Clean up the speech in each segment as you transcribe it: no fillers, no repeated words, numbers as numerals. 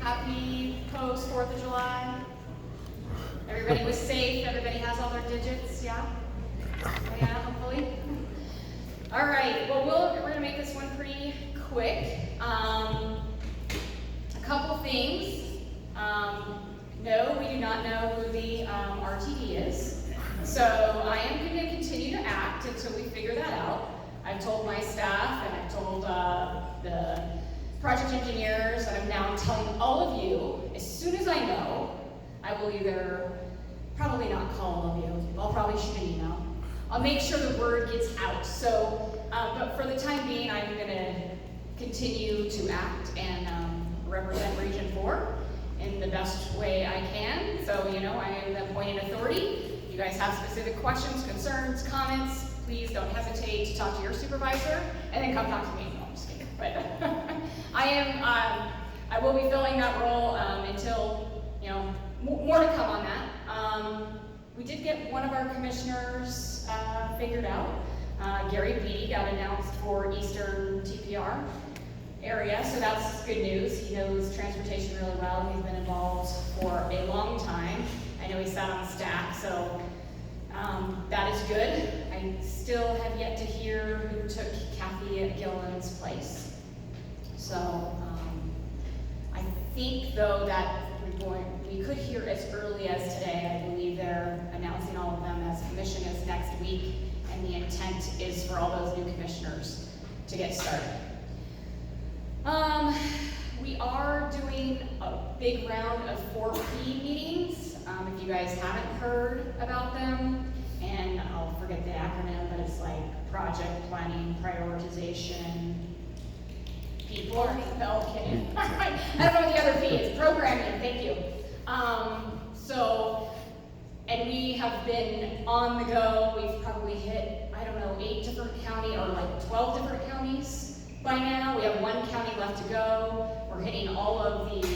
Happy post 4th of July. Everybody was safe. Everybody has all their digits. Yeah? Yeah, hopefully. All right. Well, we're going to make this one pretty quick. A couple things. No, we do not know who the RTD is. So I am going to continue to act until we figure that out. I've told my staff and I've told the project engineers, and I'm now telling all of you, as soon as I know, I will either, probably not call all of you, I'll probably shoot an email. I'll make sure the word gets out. So, but for the time being, I'm going to continue to act and represent Region 4 in the best way I can. So, you know, I am the appointed authority. If you guys have specific questions, concerns, comments, please don't hesitate to talk to your supervisor and then come talk to me. No, I'm just kidding. But I will be filling that role until, you know, more to come on that. We did get one of our commissioners figured out. Gary B. got announced for Eastern TPR area, so that's good news. He knows transportation really well. He's been involved for a long time. I know he sat on staff, so that is good. I still have yet to hear who took Kathy Gillen's place. So I think, though, that we could hear as early as today. I believe they're announcing all of them as commissioners next week, and the intent is for all those new commissioners to get started. We are doing a big round of 4P meetings. If you guys haven't heard about them, and I'll forget the acronym, but it's like project planning, prioritization, people. No, kidding. I don't know what the other P is. Programming. Thank you. And we have been on the go. We've probably hit, I don't know, 8 different counties or like 12 different counties by now. We have 1 county left to go. We're hitting all of the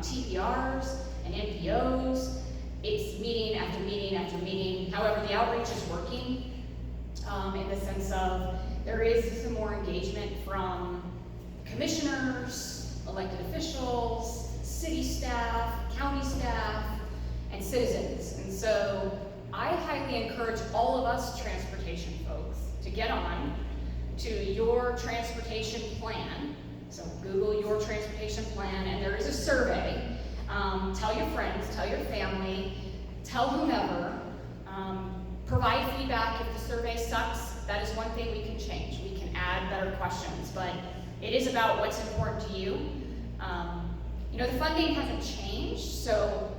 TPRs and NPOs. It's meeting after meeting after meeting. However, the outreach is working in the sense of there is some more engagement from commissioners, elected officials, city staff, county staff, and citizens. And so I highly encourage all of us transportation folks to get on to your transportation plan. So Google your transportation plan, and there is a survey. Tell your friends, tell your family, tell whomever. Provide feedback if the survey sucks. That is one thing we can change. We can add better questions, but it is about what's important to you. You know, the funding hasn't changed, so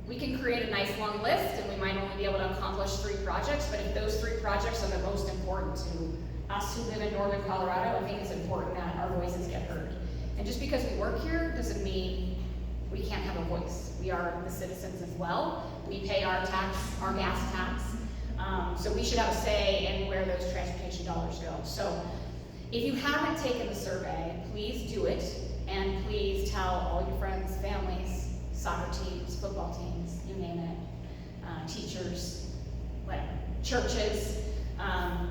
we can create a nice long list, and we might only be able to accomplish 3 projects, but if those 3 projects are the most important to us who live in northern Colorado, I think it's important that our voices get heard. And just because we work here doesn't mean we can't have a voice. We are the citizens as well. We pay our tax, our gas tax, so we should have a say in where those transportation dollars go. So if you haven't taken the survey, please do it, and please tell all your friends, families, soccer teams, football teams, you name it, teachers, whatever, churches,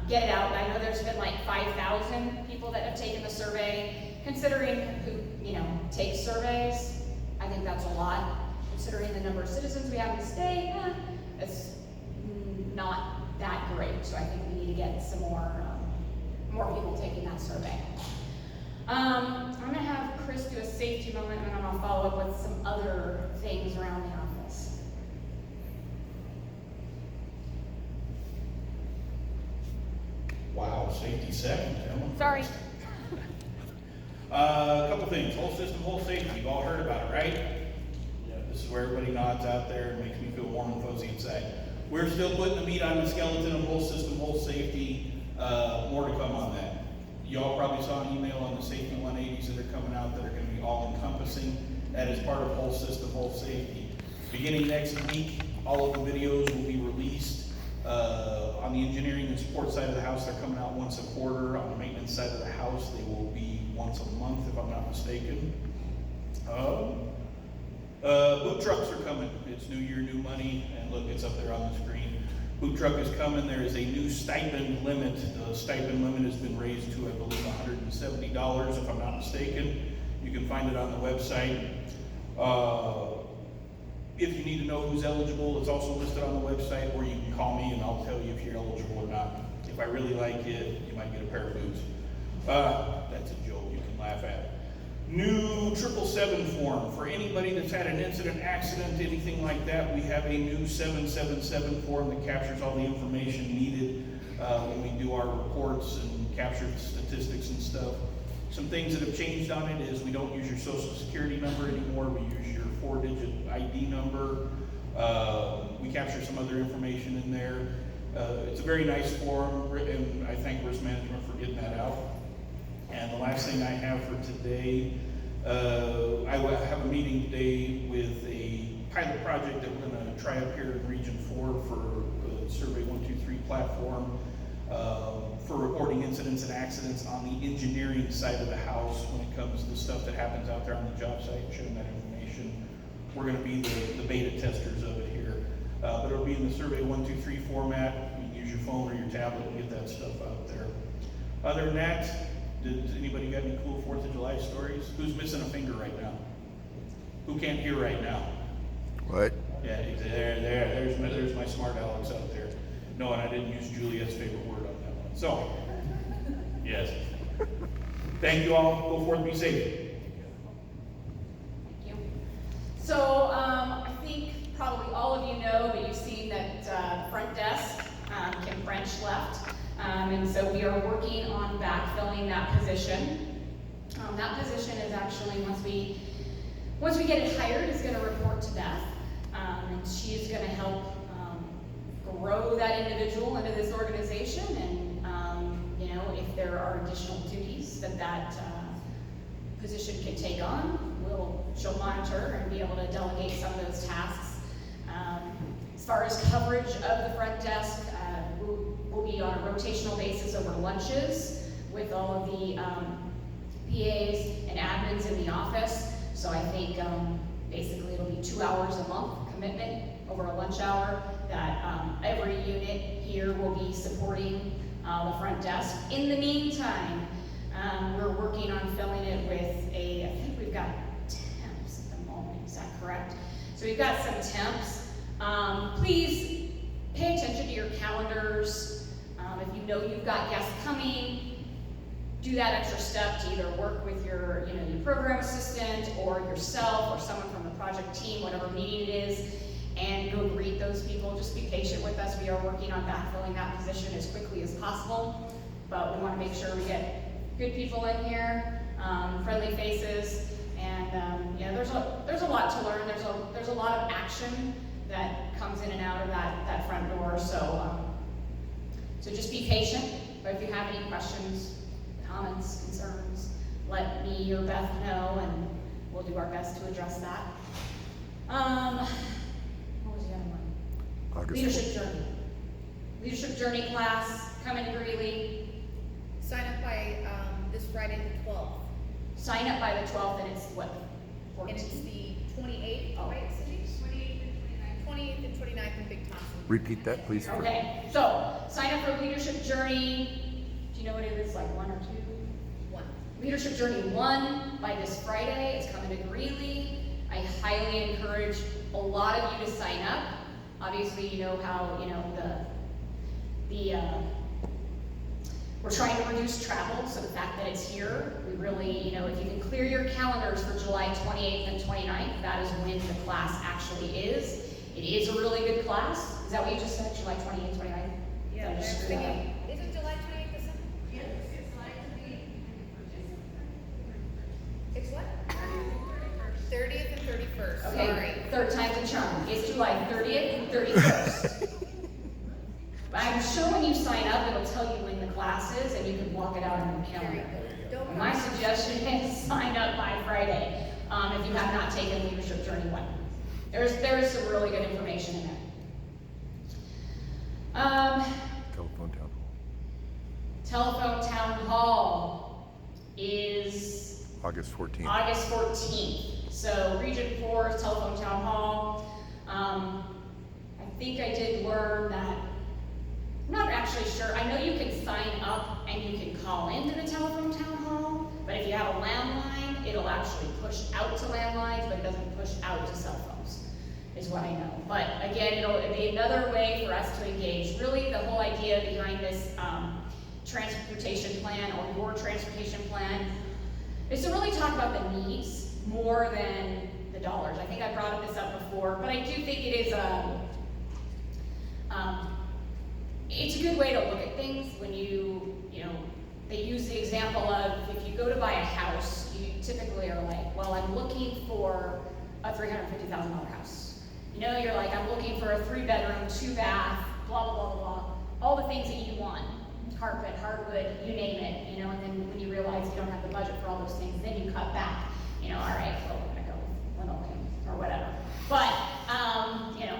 get it out. I know there's been like 5,000 people that have taken the survey. Considering who, you know, takes surveys, I think that's a lot. Considering the number of citizens we have in the state, it's not that great. So I think we need to get some more people taking that survey. I'm going to have Chris do a safety moment, and then I'll follow up with some other things around the office. Wow, safety second, gentlemen. Sorry. A couple things. Whole system, whole safety. You've all heard about it, right? Yeah, this is where everybody nods out there and makes me feel warm and fuzzy inside. We're still putting the meat on the skeleton of whole system, whole safety. More to come on that. Y'all probably saw an email on the safety 180s that are coming out that are going to be all encompassing. That is part of whole system, whole safety. Beginning next week, all of the videos will be released. On the engineering and support side of the house, they're coming out once a quarter. On the maintenance side of the house, they will be once a month, if I'm not mistaken. Boot trucks are coming. It's New Year, new money, and look, it's up there on the screen. Boot truck is coming. There is a new stipend limit. The stipend limit has been raised to, I believe, $170, if I'm not mistaken. You can find it on the website. If you need to know who's eligible, it's also listed on the website, or you can call me and I'll tell you if you're eligible or not. If I really like it, you might get a pair of boots. That's a joke you can laugh at. New 777 form. For anybody that's had an incident, accident, anything like that, we have a new 777 form that captures all the information needed when we do our reports and capture statistics and stuff. Some things that have changed on it is we don't use your social security number anymore. We use your 4-digit ID number. We capture some other information in there. It's a very nice form, and I thank risk management for getting that out. And the last thing I have for today, I will have a meeting today with a pilot project that we're going to try up here in Region 4 for the Survey 123 platform. For reporting incidents and accidents on the engineering side of the house when it comes to stuff that happens out there on the job site, sharing that information. We're going to be the beta testers of it here. But it'll be in the Survey 123 format. You can use your phone or your tablet and get that stuff out there. Other than that, did anybody got any cool 4th of July stories? Who's missing a finger right now? Who can't hear right now? What? Yeah, there's my smart Alex out there. No, and I didn't use Juliet's favorite word on that one. So, yes. Thank you all. Go forth, be safe. Thank you. So, I think probably all of you know, but you've seen that front desk, Kim French left. And so we are working on backfilling that position. That position is actually, once we get it hired, is going to report to Beth. And she's going to help grow that individual into this organization, and you know, if there are additional duties that position can take on, she'll monitor and be able to delegate some of those tasks. As far as coverage of the front desk, we'll be on a rotational basis over lunches with all of the PAs and admins in the office. So I think basically it'll be 2 hours a month commitment over a lunch hour that every unit here will be supporting the front desk. In the meantime, we're working on filling it with I think we've got temps at the moment, is that correct? So we've got some temps. Please pay attention to your calendars. If you know you've got guests coming, do that extra step to either work with your program assistant or yourself or someone from the project team, whatever meeting it is, and go greet those people. Just be patient with us. We are working on backfilling that position as quickly as possible, but we want to make sure we get good people in here, friendly faces, and there's a lot to learn. There's a lot of action that comes in and out of that front door. So just be patient. But if you have any questions, comments, concerns, let me or Beth know, and we'll do our best to address that. What was the other one? Leadership Journey. Leadership Journey class, coming to Greeley. Sign up by this Friday the 12th. Sign up by the 12th, and it's what? 14th? And it's the 28th, right, Cindy? 28th and 29th in Big Thompson. Repeat that, please. Okay, so sign up for Leadership Journey. Do you know what it is, like 1 or 2? 1. Leadership Journey 1 by this Friday. It's coming to Greeley. I highly encourage a lot of you to sign up. Obviously, you know how, we're trying to reduce travel, so the fact that it's here, we really, if you can clear your calendars for July 28th and 29th, that is when the class actually is. It is a really good class. Is that what you just said, July 28th, 29th? Yeah, isn't July 28th the same? Yes, it's like It's what? 30th and 31st. Okay, Sorry. third time's a charm. It's July 30th and 31st. I'm sure when you sign up, it'll tell you when the class is, and you can block it out on your calendar. Don't My suggestion is sign up by Friday if you have not taken Leadership Journey 1. There's some really good information in there. Telephone town hall. Telephone Town Hall is August 14th. August 14th. So Region 4 is Telephone Town Hall. I think I did learn that, I'm not actually sure, I know you can sign up and you can call into the Telephone Town Hall, but if you have a landline, it'll actually push out to landlines, but it doesn't push out to cell phones, is what I know. But again, it'll be another way for us to engage. Really, the whole idea behind this transportation plan, or your transportation plan, is to really talk about the needs more than the dollars. I think I brought this up before, but I do think it is it's a good way to look at things when they use the example of, if you go to buy a house, you typically are like, well, I'm looking for a $350,000 house. You're like, I'm looking for a 3-bedroom, 2-bath, blah, blah, blah, blah, all the things that you want, carpet, hardwood, you name it, and then when you realize you don't have the budget for all those things, then you cut back, all right, well, we're gonna go with linoleum, or whatever. But,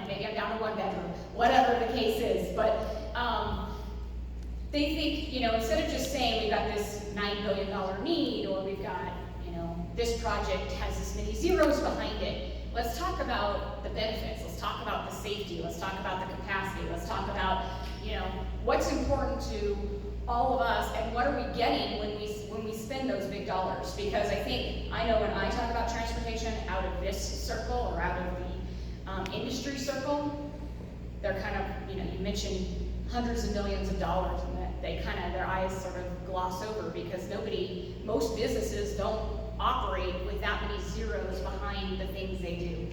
maybe I'm down to 1 bedroom, whatever the case is, but, they think, instead of just saying we've got this $9 billion need, or we've got, this project has this many zeros behind it, let's talk about the benefits, let's talk about the safety, let's talk about the capacity, let's talk about, what's important to all of us, and what are we getting when we spend those big dollars. Because I know when I talk about transportation out of this circle, or out of the industry circle, they're kind of, you mentioned hundreds of millions of dollars, and that they their eyes sort of gloss over, because most businesses don't operate with that many zeros behind the things they do.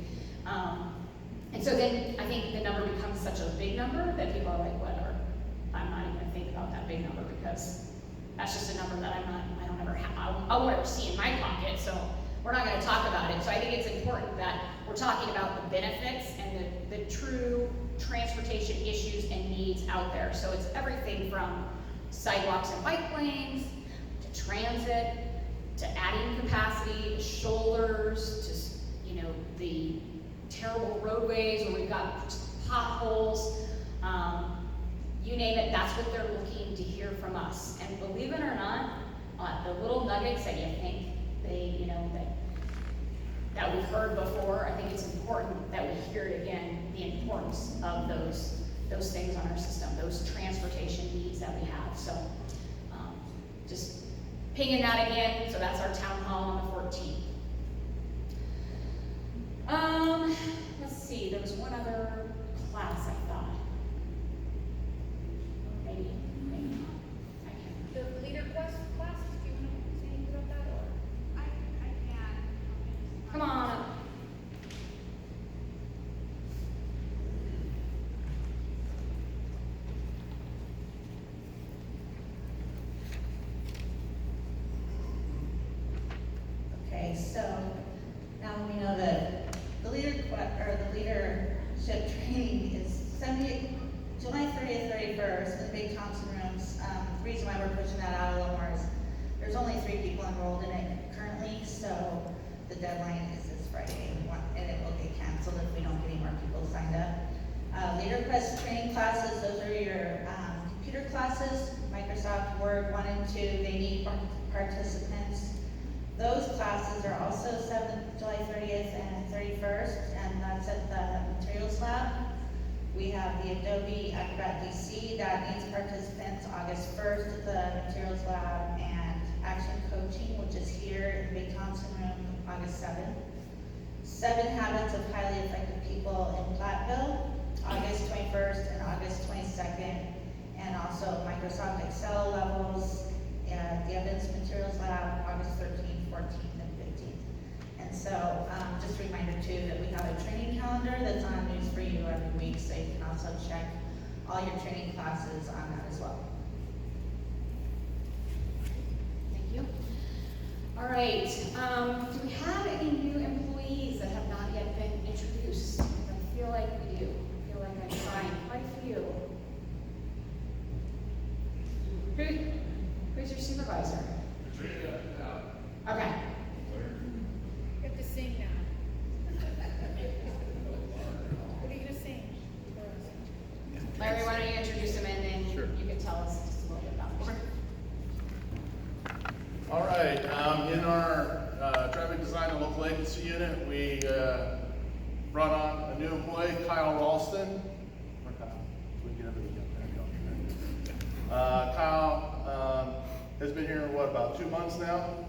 And so then I think the number becomes such a big number that people are like, whatever, I'm not even gonna think about that big number, because that's just a number that I won't ever see in my pocket, so we're not gonna talk about it. So I think it's important that we're talking about the benefits and the true transportation issues and needs out there. So it's everything from sidewalks and bike lanes, to transit, to adding capacity, to shoulders, to the terrible roadways where we've got potholes, you name it, that's what they're looking to hear from us. And believe it or not, the little nuggets that you think that we've heard before, I think it's important that we hear it again, the importance of those things on our system, those transportation needs that we have. So just pinging that again, so that's our town hall on the 14th. Let's see, there was one other class I thought. Maybe not. I can't. The leader class, do you want to say anything about that, or? I can. Come on up. Okay, so now we know that the leadership training is July 30th, 31st, in the Big Thompson rooms. The reason why we're pushing that out a little more is there's only 3 people enrolled in it currently, so the deadline is this Friday, and it will get canceled if we don't get any more people signed up. Leader Quest training classes, those are your computer classes, Microsoft Word 1 and 2, they need participants. Those classes are also July 30th and 31st, and that's at the Materials Lab. We have the Adobe Acrobat DC that needs participants August 1st at the Materials Lab, and Action Coaching, which is here in Big Thompson Room, August 7th. 7 Habits of Highly Effective People in Platteville, August 21st and August 22nd, and also Microsoft Excel levels at the Evidence Materials Lab, August 13th, 14th, and 15th. And so, just a reminder too that we have a training calendar that's on News for You every week, so you can also check all your training classes on that as well. Thank you. All right, do we have any new employees that have not yet been introduced? I feel like we do. I feel like I'm trying quite a few. Who's your supervisor? Okay. You have to sing now. What are you gonna sing for us? Larry, why don't you introduce him and then you can tell us just a little bit about him. All right, in our traffic design and local agency unit, we brought on a new employee, Kyle Ralston. Kyle has been here, about 2 months now?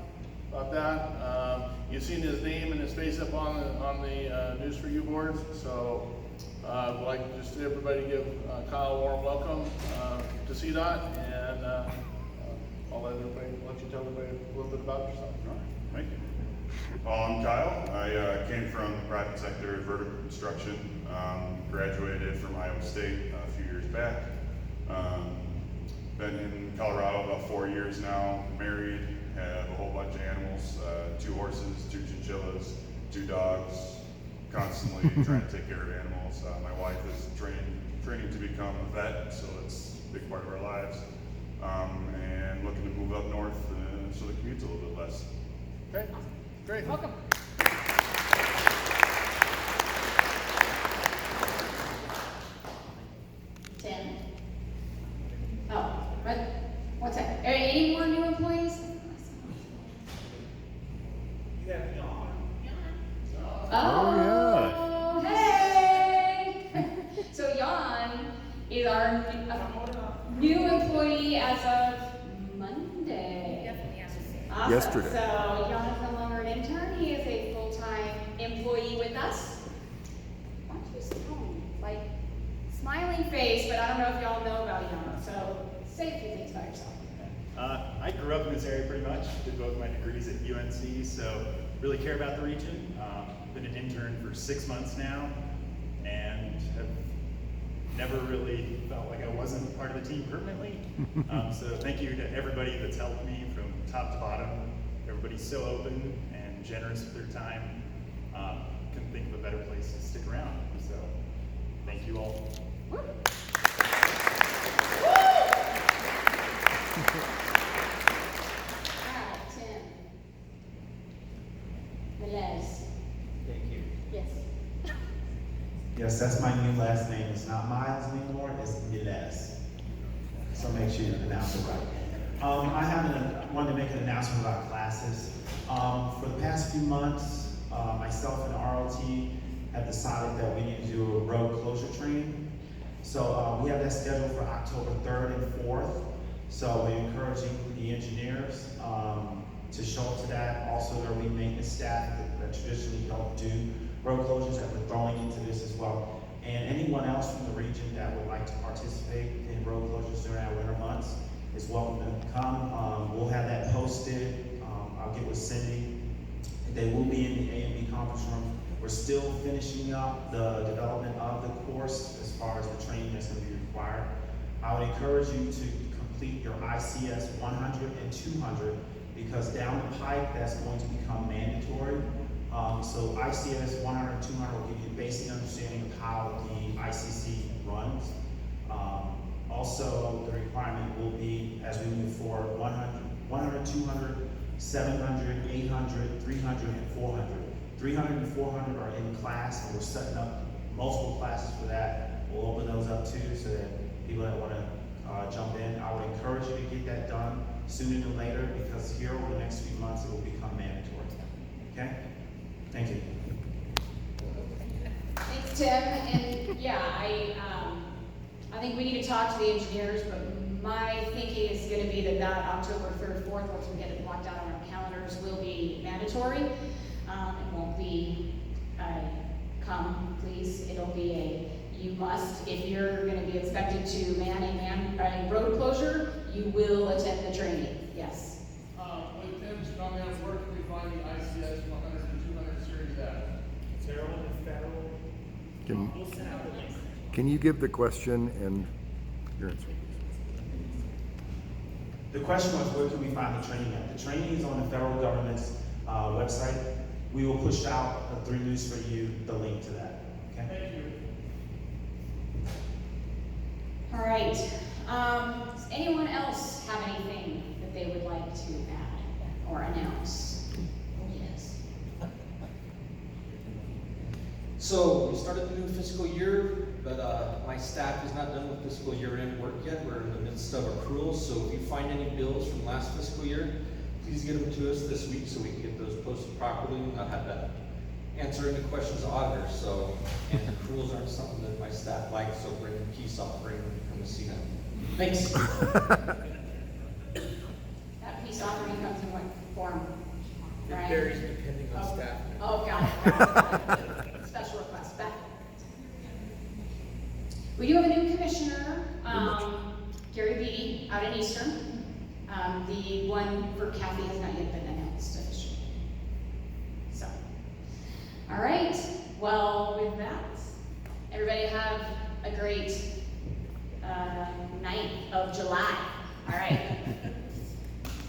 about that. You've seen his name and his face up on the News for You boards, so I'd like just everybody give Kyle a warm welcome to CDOT, and I'll let you tell everybody a little bit about yourself. All right, thank you. Well, I'm Kyle. I came from the private sector, vertical construction, graduated from Iowa State a few years back. Been in Colorado about 4 years now, married, have a whole bunch of animals, 2 horses, 2 chinchillas, 2 dogs, constantly trying to take care of animals. My wife is training to become a vet, so it's a big part of our lives. And looking to move up north so the commute's a little bit less. Okay, great. Welcome. Tim? Oh, what's that? Any more new employees? You have John. Oh, hey! So Jan is our new employee as of Monday. Definitely has to say. Awesome. Yesterday. So Jan is no longer an intern, he is a full-time employee with us. Why don't you sit home? Like, smiling face, but I don't know if y'all know about Jan, so say a few things about yourself. I grew up in this area pretty much, did both my degrees at UNC, so really care about the region. Been an intern for 6 months now, and have never really felt like I wasn't part of the team permanently. So thank you to everybody that's helped me from top to bottom. Everybody's so open and generous with their time. Couldn't think of a better place to stick around, so thank you all. Woo! Alright, Tim. Melez. Thank you. Yes. Yes, that's my new last name. It's not Miles anymore, it's Miles. So make sure you pronounce it right. I wanted to make an announcement about classes. For the past few months, myself and ROT have decided that we need to do a road closure training. So we have that scheduled for October 3rd and 4th. So we're encouraging the engineers to show up to that. Also, there will be maintenance staff that traditionally don't do road closures that we're throwing into this as well. And anyone else from the region that would like to participate in road closures during our winter months is welcome to come. We'll have that posted. I'll get with Cindy. They will be in the A&B conference room. We're still finishing up the development of the course as far as the training that's going to be required. I would encourage you to complete your ICS 100 and 200 because down the pike that's going to become mandatory. So ICS 100 and 200 will give you a basic understanding of how the ICC runs. Also, the requirement will be, as we move forward, 100, 200, 700, 800, 300, and 400. 300 and 400 are in class, and we're setting up multiple classes for that. We'll open those up too, so that people that want to jump in. I would encourage you to get that done sooner than later, because here over the next few months, it will become mandatory. Okay? Thank you. Thanks, Tim. And yeah, I think we need to talk to the engineers, but my thinking is going to be that October 3rd, 4th, once we get it blocked out on our calendars, will be mandatory. It won't be come, please. It'll be a you must. If you're going to be expected to man a road closure, you will attend the training. Yes. With Tim's comments, where can we find the ICS 100 and 200 series at? They're on the federal. Can you give the question and your answer? The question was, where can we find the training at? The training is on the federal government's website. We will push out through News for You the link to that. Okay? Thank you. All right. Does anyone else have anything that they would like to add or announce? Yes. So we started the new fiscal year, but my staff is not done with fiscal year-end work yet. We're in the midst of accruals, so if you find any bills from last fiscal year, please get them to us this week so we can get those posted properly and not have to answer any questions of auditors. So, and accruals aren't something that my staff likes, so bring a peace offering from the CDOT. Thanks. That peace offering comes in what form? Special request, back. We do have a new commissioner, Gary Beatty, out in Eastern. The one for Kathy has not yet been announced officially. So, all right, well, with that, everybody have a great 9th of July. All right.